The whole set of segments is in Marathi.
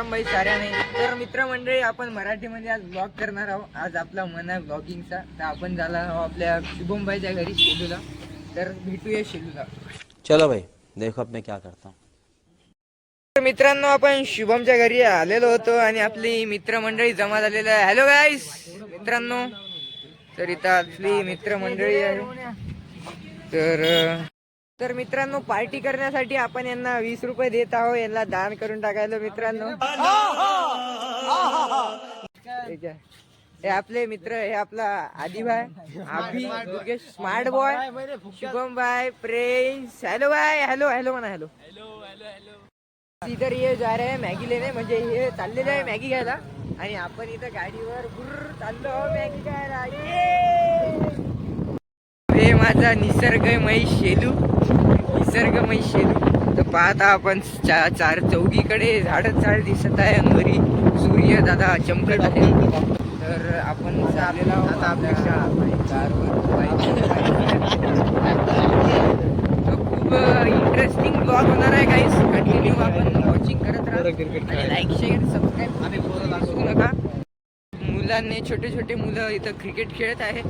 भाई साऱ्याने. तर मित्रमंडळी आपण मराठीमध्ये आज ब्लॉग करणार आहोत. आज आपला मन आहे ब्लॉगिंगचा. तर आपण झाला आपल्या शुभम भाईच्या घरी शेलूला. तर भेटूया शेलूला. चलो भाई देखो अब मैं क्या करता हूँ. तर मित्रांनो आपण शुभमच्या घरी आलेलो होतो आणि आपली मित्रमंडळी जमा झालेली आहे. हॅलो गाईस मित्रांनो. तर इथं आपली मित्रमंडळी आहे. तर मित्रांनो पार्टी करण्यासाठी आपण यांना 20 रुपये देत आहोत. यांना दान करून टाकायला मित्रांनो. हे आपले मित्र, हे आपला आदिभाई, अभि, दुर्गेश, स्मार्ट बॉय, शुभम भाई, प्रिंस. हॅलो भाई. हॅलो हॅलो म्हणा. हॅलो इधर ये जा रहे हैं मॅगी लेने. म्हणजे हे चाललेले आहे मॅगी घ्यायला आणि आपण इथं गाडीवर गुर्र चाललो आहोत मॅगी घ्यायला. हे माझा निसर्गमय शेलू. निसर्गमय शेलू. तर पाहता आपण चार चौकीकडे झाडच झाड दिसत आहे. वरी सूर्य दादा चमकत आहे. तर आपण चाललेलो आहोत आपल्या खूप इंटरेस्टिंग ब्लॉग होणार आहे गाईस. कंटिन्यू आपण वॉचिंग करत राहा. लाईक शेअर सबस्क्राईब विसरू नका. मुलांनी छोटे छोटे मुलं इथं क्रिकेट खेळत आहे.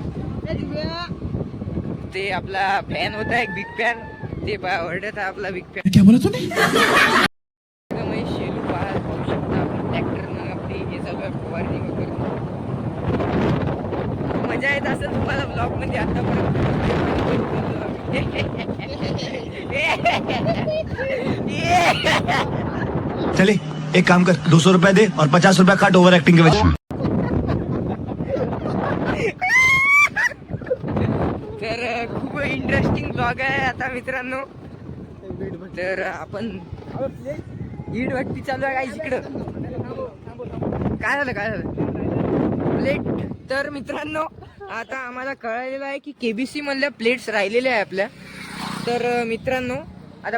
ते आपला फॅन होता एक बिग फॅन. ते ओरडत आहे आपला बिग फॅन. क्या बोला तूने? शेलू पाहू शकता आपण ट्रॅक्टरनं आपली हे सगळं फवारणी वगैरे. मजा येत असेल तुम्हाला ब्लॉग मध्ये आतापर्यंत. चले एक काम कर 200 रुपया दे और 50 रुपया काट ओवर एक्टिंग के वजह. तर खूप इंटरेस्टिंग ब्लॉग आहे आता मित्रांनो. तर आपण ईड वाटती चालू आहे काही इकडं. काय झालं प्लेट. तर मित्रांनो आता आम्हाला कळलेलं आहे की केबीसी मधल्या प्लेट्स राहिलेल्या आहे आपल्या. तर मित्रांनो आता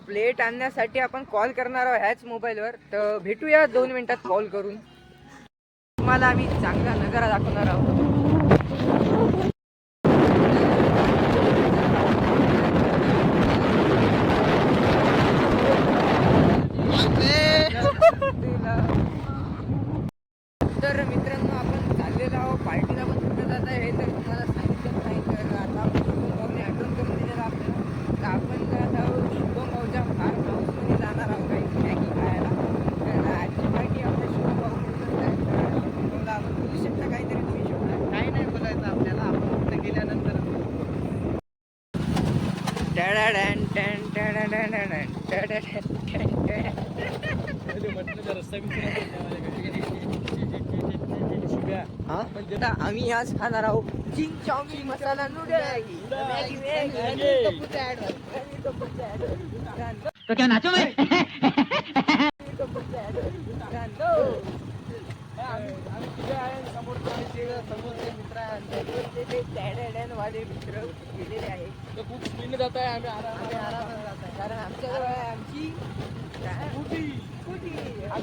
प्लेट आणण्यासाठी आपण कॉल करणार आहोत ह्याच मोबाईलवर. तर भेटूया 2 मिनिटात कॉल करून. तुम्हाला आम्ही चांगला नजारा दाखवणार आहोत. तर मित्रांनो आपण चाललेलो आहोत पार्टीला. पण कुठं जात आहे हे तर तुम्हाला सांगितलं नाही. तर आता शुभम भाऊने आठवण करून दिलेलं आपल्याला. तर आपण जात आहोत शुभम भाऊच्या फार्म हाऊसमध्ये जाणार आहोत काही मॅगी खायला. तर आजची पार्टी आपल्या शुभम भाऊला आपण बोलू शकता काहीतरी तुम्ही शुभम. काय नाही बोलायचं आपल्याला. आपण कुठे गेल्यानंतर आम्ही आज खाणार आहोत चिंग चाऊमिन मसाला नूडल्स. तो क्या नाचो मैं? मित्र गेलेले आहे. खूप स्पीड जात आहे. आम्ही आरामात जात आहे कारण आमच्याजवळ आहे आमची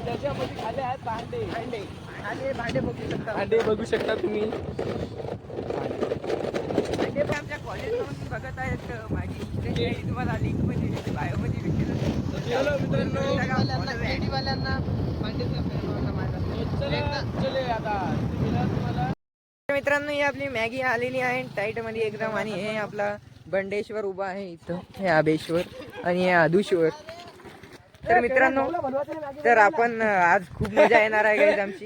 त्याच्यामध्ये खाले आहेत भांडे बघू शकता तुम्ही. भांडे पण आमच्या कॉलेजमधून बघत आहेत. माझी तुम्हाला लिंक मध्ये बायो मध्ये मित्रांनो ही आपली मॅगी आलेली आहे टाईट मध्ये एकदम. आणि हे आपला बंडेश्वर उभा आहे इथं. हे आबेश्वर आणि हे आदुश्वर. तर मित्रांनो तर आपण आज खूप मजा येणार आहे गाईज आमची.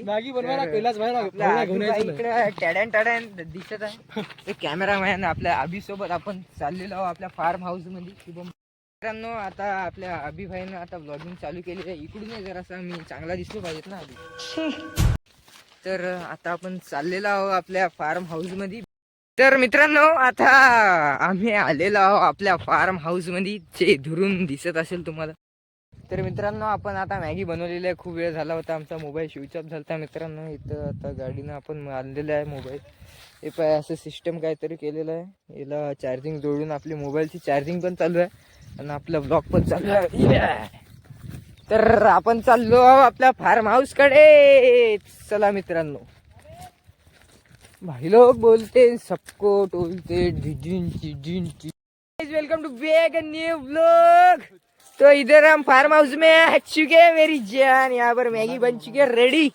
इकडे टॅडॅन दिसत आहे. एक कॅमेरामॅन आपल्या अभिसोबत आपण चाललेलो आहोत आपल्या फार्म हाऊस मध्ये. मित्रांनो आता आपल्या अभिभाईनं आता ब्लॉगिंग चालू केली आहे. इकडून जरासा मी चांगला दिसलो पाहिजेत ना अभि. तर आता आपण चाललेलो आहोत आपल्या फार्म हाऊस मध्ये. तर मित्रांनो आता आम्ही आलेलो आहोत आपल्या फार्म हाऊस मध्ये जे दुरून दिसत असेल तुम्हाला. तर मित्रांनो आपण आता मॅगी बनवलेली आहे. खूप वेळ झाला होता आमचा मोबाईल स्विच ऑफ झाला मित्रांनो. इथं आता गाडीनं आपण आणलेलं आहे मोबाईल. हे पाय असं सिस्टम काहीतरी केलेलं आहे. याला चार्जिंग जोडून आपली मोबाईलची चार्जिंग पण चालू आहे आणि आपला ब्लॉग पण चालू आहे. तर आपण चाललो आपल्या फार्म हाऊस कडे. चला मित्रांनो. भाई लोग बोलते सबको टोलते. Welcome to back new blog. तो इधर हम फार्म हाउस में आ चुके हैं मेरी जान। यहाँ पर मैगी बन चुकी है रेडी।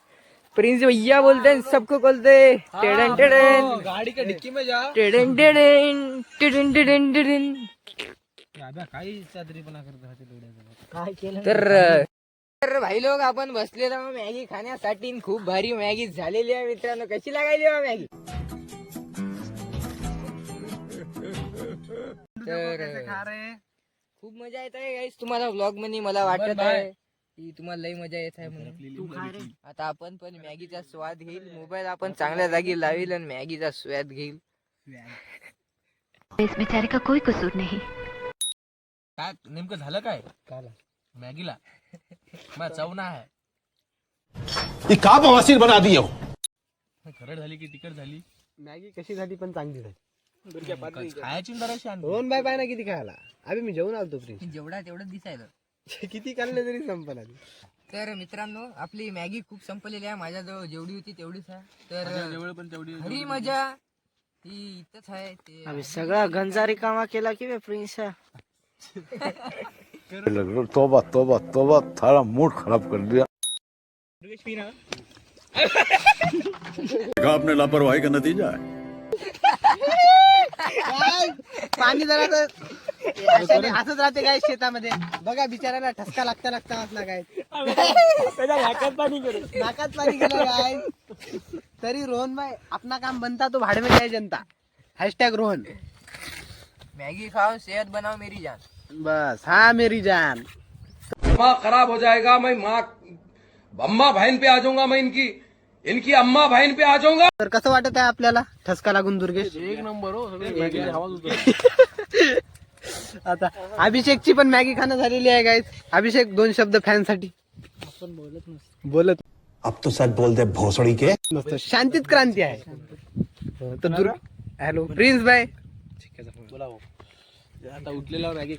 प्रिंस भैया बोलते हैं सबको बोलते हैं टेडन टेडन गाड़ी के डिक्की में जा टेडन टेडन टेडन टेडन टेडन। काही चादरीपणा करत राहते डोळ्याचं. काय केलं तर भाई लोक आपण बसलेलो आहोत मॅगी खाण्यासाठी. खूप भारी मॅगी झालेली आहे मित्रांनो. कशी लागायली हो मॅगी? तर खूप मजा येत आहे गाईस तुम्हाला व्लॉग मध्ये. मला वाटत आहे की तुम्हाला लई मजा येत आहे म्हणून. आता आपण पण मॅगीचा स्वाद घेईल. मोबाईल आपण चांगल्या जागी लावेल आणि मॅगीचा स्वाद घेईल. इस बेचारे का कोई कसूर नहीं. काय नेमकं झालं काय मॅगीला? मग चवना आहे. ये का बवासीर बना दिए हो. खरड झाली की तिखट झाली? मॅगी कशी झाली पण चांगली झाली. खायची जराशी आणखी. रोहन बाय पाय ना किती खायला. अभि मी जेवण आलतो प्रिन्स. जेवढा तेवढं दिसायला. किती खाल्ले तरी संपला. तर मित्रांनो आपली मॅगी खूप संपलेली आहे. माझ्याजवळ जेवढी होती तेवढीच आहे. जवळ पण तेवढी खरी मजा ही इथंच आहे. ते सगळा गंजारी कामा केला की प्रिन्स. तोबा तोबा तोबा थारा मूड खराब कर दिया. आपने लापरवाही का नतीजा है. पाणी जरा असंच राहते काय शेतामध्ये. बघा बिचाराला ठसका लागता वाचला काय. नाकात पाणी गेलं काय. तरी रोहन भाई अपना काम बनता तो भाड़ में जाए जनता. हैशटॅग रोहन. मॅगी खाओ सेहत बनाओ मेरी जान. बस हा मेरी जान. दिमाग खराब हो जाएगा. मैं माँ अम्मा बहन पे आ जाऊंगा. मैं इनकी अम्मा बहन पे आ जाऊंगा. तर कसं वाटत आहे आपल्याला ठसका लागून दुर्गेश? एक नंबर हो. सगळे आवाज होतो. आता अभिषेकची पण मॅगी खाणं झालेली आहे गाईस. अभिषेक 2 शब्द फॅन साठी. बोलत अब तो सच बोल दे भोसड़ी के. नसतो. शांतीत क्रांती आहे. तर हॅलो प्रिन्स भाई. आता उठलेला मॅगी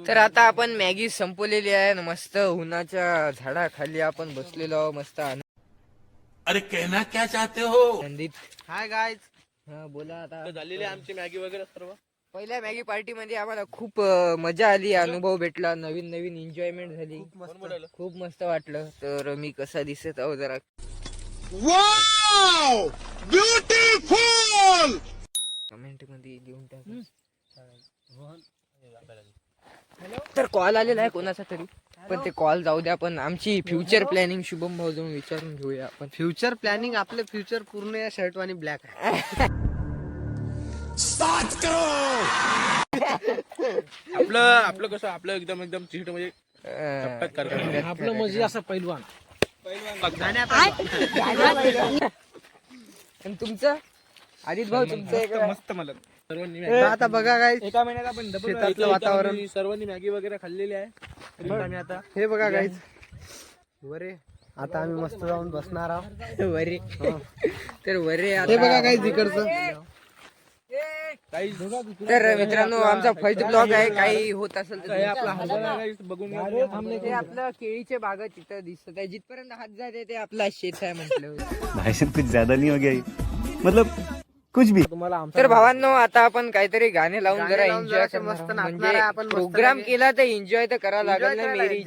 तर आता आपण मॅगी संपवलेली आहे. मस्त उन्हाच्या झाडाखाली आपण बसलेलो आहोत. मस्त अरे कहना क्या चाहते हो. आनंदित. Hi guys. हा बोला आता. झालेली आमची मॅगी वगैरे सर्व. पहिल्या मॅगी पार्टी मध्ये आम्हाला खूप मजा आली. अनुभव भेटला. नवीन एन्जॉयमेंट झाली. खूप मस्त वाटलं. तर मी कसा दिसत आहो जरा कमेंट मध्ये लिहून टाका. तर कॉल आलेला आहे कोणाचा तरी. पण ते कॉल जाऊ द्या. पण आमची फ्युचर प्लॅनिंग शुभम भाऊ जाऊन विचारून घेऊया आपण. फ्युचर प्लॅनिंग आपलं फ्युचर पूर्ण या शर्ट वाणी ब्लॅक आहे. आपलं कसं आपलं एकदम चिट म्हणजे आपलं म्हणजे असं पैलवान. आणि तुमचं आदित भाऊ तुमचं मस्त मला सर्वांनी आता बघा गाईज एका महिन्यात आपण शेतातलं वातावरण. सर्वांनी मॅगी वगैरे खाल्लेली आहे. आम्ही आता हे बघा गाईज वरे. आता आम्ही मस्त जाऊन बसणार आहोत वरे. तर वरे हे बघा गाईज इकडचं. तर मित्रांनो आमचा फर्स्ट ब्लॉग आहे. काही होत असेल तर बघून ते आपलं केळीचे बाग तिथं दिसत आहे. जिथपर्यंत हात जाते ते आपला शेत आहे म्हटलं. भाई साहब कुछ ज्यादा नहीं हो गया ये? मतलब कुछ भी. तर भावांनो आता आपण काहीतरी गाणे लावून जरा लावून एन्जॉय जरासे करणार मस्त आहोत. नाचणार म्हणजे आहे आपण मस्त प्रोग्राम पैकी. केला तर एन्जॉय तर करावं लागेल ना Enjoy मेरी.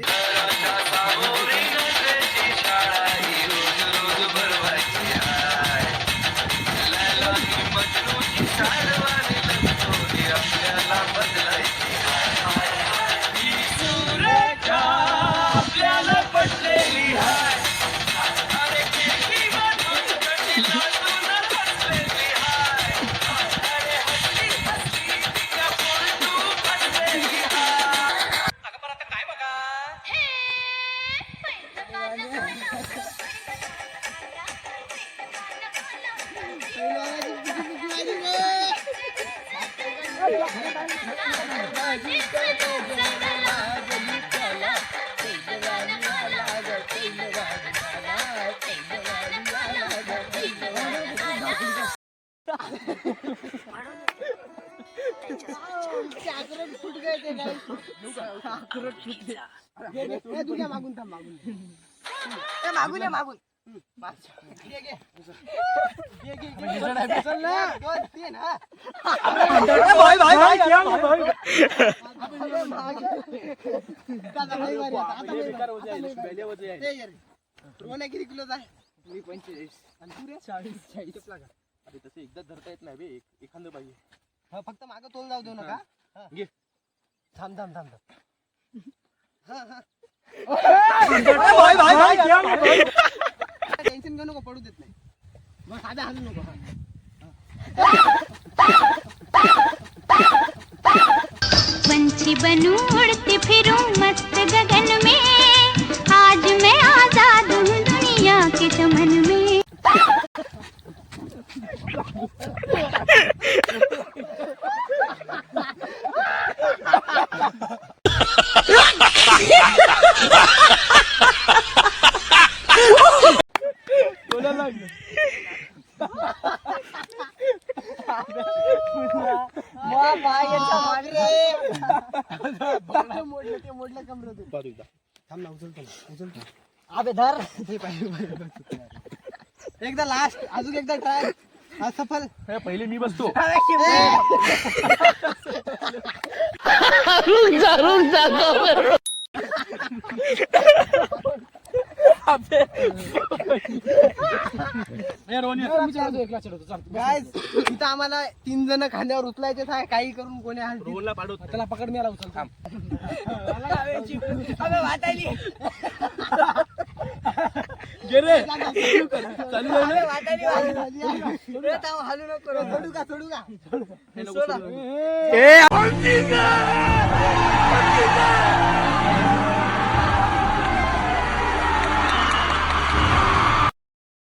किती किलोचा आहे? मी 45. आणि तू रे? 40 लागा. अरे तसं एकदा धरता येत नाही बे, एखादं पाहिजे. हा, फक्त मागं तोल जाऊ देऊ नका. हा. घे. थांब. टेन्शन घेऊ नको, पडू देत नाही. मग साधा हालू नको. पंछी बनूं उड़ती फिरूं मस्त गगन में, आज मैं आजाद हूँ दुनिया के चमन में. मोडलं कमर. थांब ना, उचलतो. अबे धर. एकदा लास्ट, अजून एकदा ट्राय. असफल. पहिले मी बसतो. गाइस, इथं आम्हाला 3 जण खांद्यावर उचलायचे आहे. काही करून कोणी हाल रोलला पाडवतो. त्याला पकड, मी उचल. थांब. घे रे. चालू आहे ना? हालू नको. सोडू का? हे नको सोडू.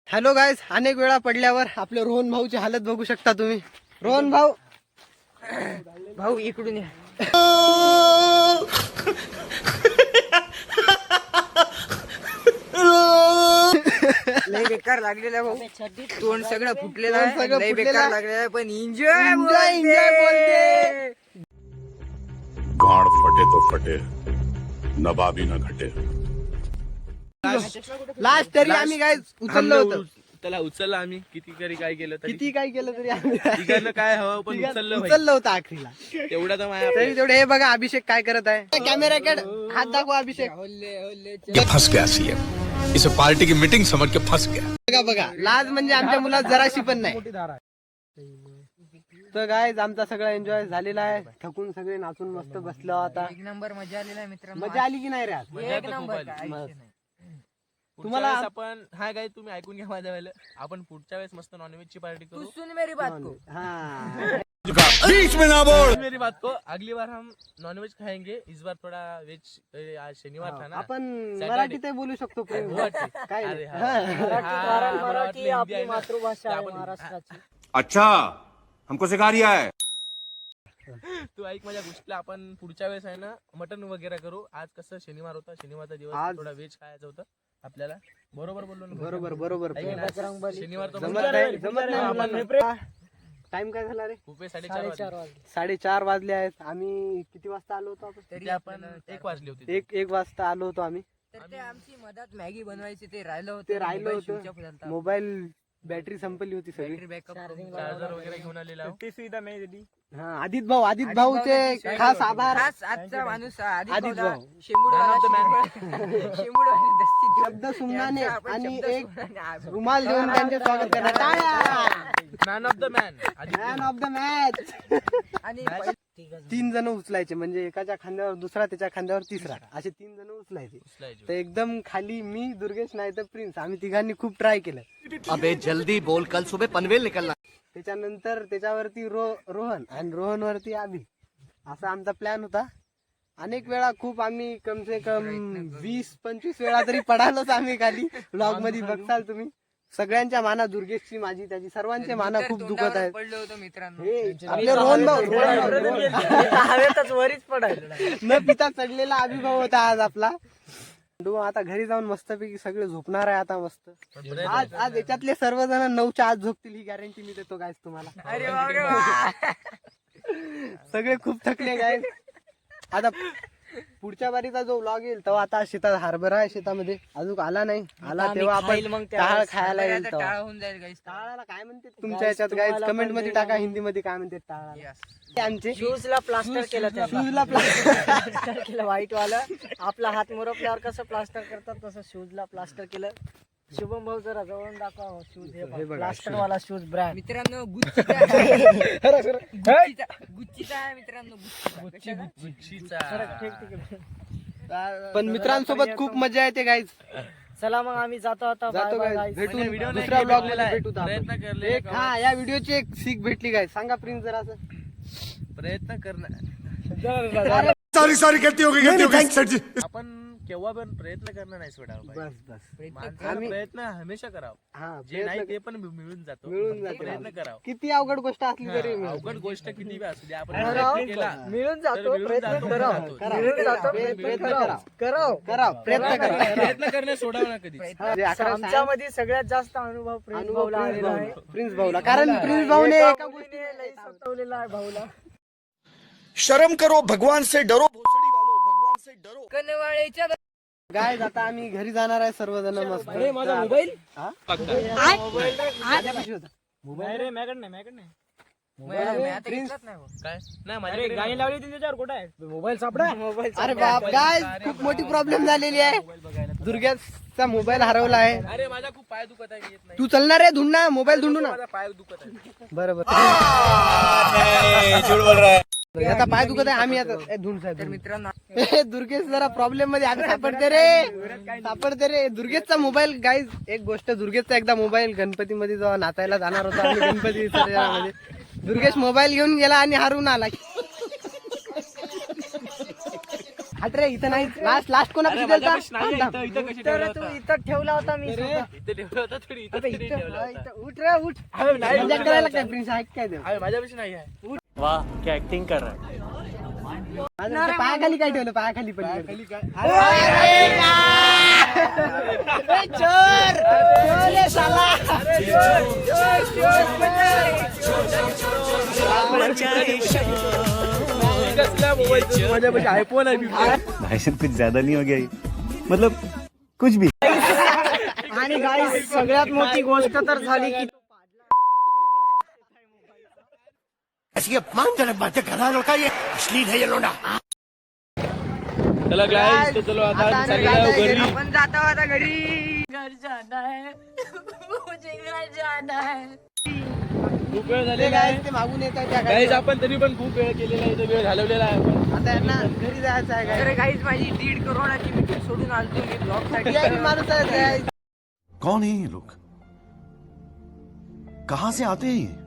हॅलो गाइस, अनेक वेळा पडल्यावर आपले रोहन भाऊची हालत बघू शकता तुम्ही. रोहन भाऊ, भाऊ इकडून या. लय बेकार लागलेला आहे भाऊ. तोंड सगळं फुटलेलं तोंड आहे. सगळं लय फुटलेलं बेकार आहे. लागलेलं आहे, पण एन्जॉय Enjoy बोलते. गाड़ फटे तो फटे नवाबी न घटे. लास्ट तरी आम्ही काय उचललं होतं. त्याला उचललं आम्ही, किती तरी काय केलं तरी. किती काय केलं तरी आम्ही तिघांना काय हवं पण उचललं भाई. उचललं होतं आखरीला. तेवढा तर माझ्या तरी तेवढे. हे बघा अभिषेक काय करत आहे. कॅमेराकडे हात दाखवा अभिषेक. फंस गया सीएम, इसे पार्टी की मीटिंग समझ के फंस गया. बघा लाज म्हणजे आमच्या मुलात जराशी पण नाही. तर गाइस, आमचा सगळा एन्जॉय झालेला आहे. थकून सगळे नाचून मस्त बसलो आता. एक नंबर मजा आलेला आहे मित्रांनो. मजा आली की नाही रे आज? एक नंबर काय विषय नाही. तुम्हाला तुम्हाला- आपण हा काय तुम्ही ऐकून घ्या माझ्या वेळेला. आपण पुढच्या वेळेस मस्त नॉनव्हेज ची पार्टी तू करू. सुन मेरी बात को. हा. बीच में ना बोल. मेरी बात को, अगली बार हम नॉनवेज खाएंगे. इस बार थोड़ा वेज. आज शनिवार था ना. आपण Saturday. मराठीतही बोलू शकतो प्रेम. मराठी. काय अरे नाही. हा. हा. मराठी आपली मातृभाषा आहे महाराष्ट्राची. अच्छा हमको सिखा रिया है. तू ऐक माझ्या गोष्टीला. आपण पुढच्या वेळेस आहे ना मटन वगैरे करू. आज कसं शनिवार होता, शनिवारचा दिवस आज- थोडा व्हेज खायचं होतं आपल्याला. बरोबर बोललो ना? बरोबर आहे की नाही? शनिवार तर जमत नाही मुलांना. टाइम काय झाला रे? खूप 4:30 4:30 वाजले आहेत. आम्ही किती वाजता आलो होतो आपण? तरी आपण 1 वाजली होती. एक वाजता आलो होतो आम्ही. तर ते आमची मदत मॅगी बनवायची ते राहिलं होतं. ते राहिलं मोबाईल होतं. switch off झालता. मोबाईल बॅटरी संपली होती सगळी. बॅटरी बॅकअप चार्जर वगैरे घेऊन आलेला आहोत. हा, आदित भाऊचे खास आभार. खास आजचा माणूस आदित आदित भाऊ. भाऊ. शब्द सुमनाने आणि एक रुमाल देऊन त्यांचे स्वागत करणार. टाळ्या. Man of the man. Man of the match. आणि 3 जण उचलायचे, म्हणजे एकाच्या खांद्यावर दुसरा, त्याच्या खांद्यावर तिसरा, असे 3 जण उचलायचे. तर एकदम खाली मी, दुर्गेश नाही तर प्रिन्स, आम्ही तिघांनी खूप ट्राय केलं. अबे जल्दी बोल, कल सुबह पनवेल निकलना. त्याच्यानंतर त्याच्यावरती रोहन आणि रोहन वरती आम्ही, असा आमचा प्लॅन होता. अनेक वेळा खूप आम्ही कम से कम 20-25 वेळा तरी पडालोच आम्ही खाली. ब्लॉग मध्ये बघताल तुम्ही. सगळ्यांच्या माना, दुर्गेशची, माझी, त्याची, सर्वांच्या माना खूप दुखत आहेत. पडलं होतं मित्रांनो. हे आपले रोहन भाऊ वरीच पडायला. न पिता चढलेला अभिभाव होता आज आपला. आता घरी जाऊन मस्तपैकी सगळे झोपणार आहे आता मस्त. आज याच्यातले सर्वजण 9च्या आत झोपतील ही गॅरंटी मी देतो गायस तुम्हाला. अरे बापरे वा. सगळे खूप थकले गायस. आता पुढच्या बारीचा जो व्लॉग येईल तेव्हा आता शेतात हार्बर आहे, शेतामध्ये अजून आला नाही. आला तेव्हा आपण टाळ खायला येईल. आता टाळ होऊन जाईल गाईस. टाळाला काय म्हणते तुमच्या याच्यात गाईज कमेंट मध्ये टाका, हिंदी मध्ये काय म्हणते टाळाला. ते आमचे शूजला प्लास्टर केलं शूजला प्लास्टर केलं व्हाईट वाला. आपला हात मुरपल्यावर कसं प्लास्टर करतात तसं शूजला प्लास्टर केलं. शुभम भाऊ जरा जवळून दाखवा शूज. हे प्लास्टर वाला शूज ब्रँड. मित्रांनो गुच्चीचा आहे मित्रांनो, पण मित्रांसोबत खूप मजा येते गाईज. चला मग आम्ही जातो आता. जातो Bye bye गाईज, guys. भेटून दुसऱ्या ब्लॉग मध्ये भेटू आपण. प्रयत्न करले हा या व्हिडिओची एक सीख भेटली गाईज. सांगा प्रिन्स जरा प्रयत्न करणं सॉरी सॉरी गलती हो गई सर जी. आपण केव्हा पण प्रयत्न करणं नाही सोडावं. बस बस. माणसाला प्रयत्न हमेशा करावं. हा जे नाही ते पण मिळून जातो. मिळून जातो. प्रयत्न करावं. किती अवघड गोष्ट असली तरी हा, अवघड गोष्ट किती वेळ असू दे आपण करावं. प्रयत्न केला मिळून तर जातो. मिळून प्रयत्न जातो, करावं. मिळून जातो. मिळून जातो. प्रयत्न करावं. करा प्रयत्न करा. प्रयत्न करणे सोडावं ना कधी. जे अकरा आमच्यामध्ये सगळ्यात जास्त अनुभव प्रिन्स भाऊला आलेला आहे. प्रिन्स भाऊला, कारण प्रिन्स भाऊने एका गोष्टी लई सतावलेला आहे भाऊला. शर्म करो, भगवान से डरो, भोसड़ी वालों, भगवान से डरो. कनवाळेच्या गाईज आता आम्ही घरी जाणार आहे सर्वजण मस्त. माझा मोबाईल आता घेतलाच नाही हो. काय नाही माझ्याकडे गाणी लावली होती त्याच्यावर. कुठे आहे मोबाईल सापडा. मोबाईल अरे बाप गाईज खूप मोठी प्रॉब्लेम झालेली आहे. दुर्गेशचा मोबाईल हरवला आहे. अरे माझा खूप पाय दुखत आहे, मी येत नाही. तू चलणार आहे धुंड ना, मोबाईल धुंडू ना. माझा पाय दुखत आहे. बरोबर. आता पाय दुखत आहे, आम्ही आता धुंड तर मित्रांनो दुर्गेश जरा प्रॉब्लेम मध्ये आम्ही सापडते रे. दुर्गेशचा मोबाईल गाईज, एक गोष्ट, दुर्गेशचा एकदा मोबाईल गणपतीमध्ये जेव्हा नाचायला जाणार होता आम्ही गणपती विसर्जनामध्ये, दुर्गेश मोबाईल घेऊन गेला आणि हरून आला. हट रे, इथं नाही. लास्ट कोणापाशी गेलता? इथं कशी तर ठेवला तू होता? इथं ठेवला होता मी स्वतः. इथं ठेवला होता थोडी, इथं तरी ठेवला होता. इथं उठ रे उठ. अरे नाही, मजाक करायला काय प्रिन्स आहे काय ते? अरे माझ्यापाशी नाही आहे. माझ्या पायाखाली काय ठेवलं? पायाखाली पण कसला मोबाईल? माझ्यापाशी आयफोन आहे. भाई साहब कुछ ज्यादा नहीं हो गया ये? मतलब कुछ भी. आणि गाईस सगळ्यात मोठी गोष्ट तर झाली की ऐसी अपमानजनक बातें कर रहा लड़का, ये अश्लील है ये लोना. चला guys, तो चलो आता आम्ही चाललेलो आहोत घरी. आपण जातो आता घरी. घर जाना है. मुझे घर जाना है. खूप वेळ झालेला आहे. ते मागून येतात त्या Guys, आपण तरी पण खूप वेळ केलेला आहे, इथं वेळ घालवलेला आहे आपण. आता यांना घरी जायचं आहे तर काय? गाईज माझी 1.5 करोडाची मीटिंग सोडून आलतो मी ब्लॉग साठी. VIP माणूस आहे guys. कौन है ये लोग? कहाँ से आते हैं ये?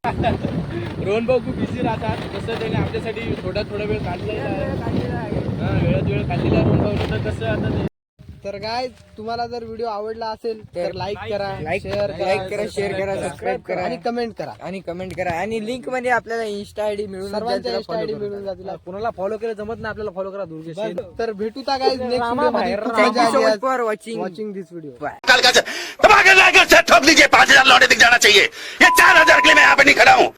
रोहन भाऊ खूप बिझी राहतात, कसं त्याने आपल्यासाठी थोडा वेळ काढलेला आहे. हा, वेळात वेळ काढलेला रोहन भाऊ. तर कसं आता ते तर गाय तुम्हाला जर व्हिडिओ आवडला असेल तर लाईक करा, लाईक शेअर करा, सबस्क्राईब करा आणि कमेंट करा. आणि कमेंट करा. आणि लिंक मध्ये आपल्याला इन्स्टा आयडी मिळून सर्वांच्या इंस्टा आयडी मिळून जातील. कोणाला फॉलो केलं जमत नाही, आपल्याला फॉलो करा दुर्गेश. तर भेटू ता guys next video. Thank you so much for watching this video. ठोक लीजिए, 5,000 लौटे दिख जाना चाहिए. ये 4,000 के लिए मैं यहाँ पे नहीं खड़ा हूँ.